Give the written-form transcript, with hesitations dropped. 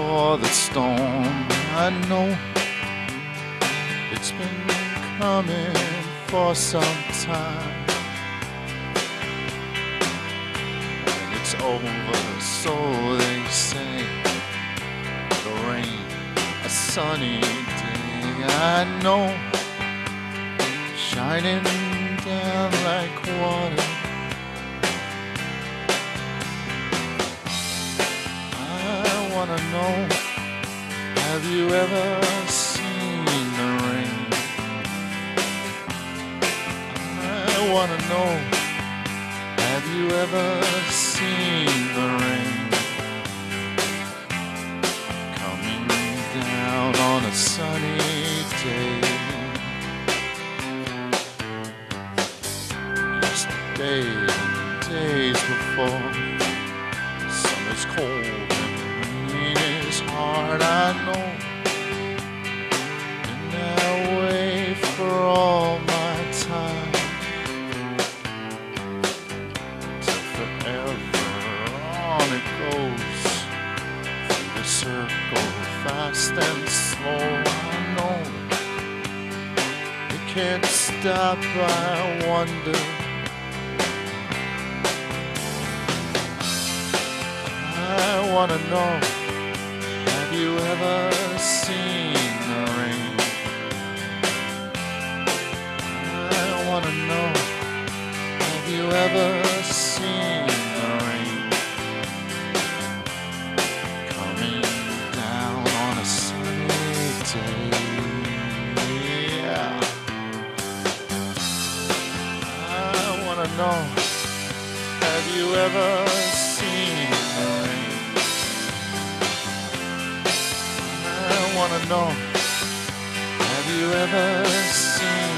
for the storm. I know it's been coming for some time, and it's over, so they say. The rain, a sunny day, I know, shining down like water. I wanna know, have you ever seen the rain? I wanna know, have you ever seen the rain coming down on a sunny day? Yesterday and days before, summer's cold and rain is hard, I know. Been that way for all my time, till forever on it goes, through the circle, fast and slow. I know it can't stop, I wonder. I wanna know, have you ever seen the rain? I wanna know, have you ever seen the rain coming down on a sunny day? Yeah. I wanna know, have you ever seen the rain? I wanna know, have you ever seen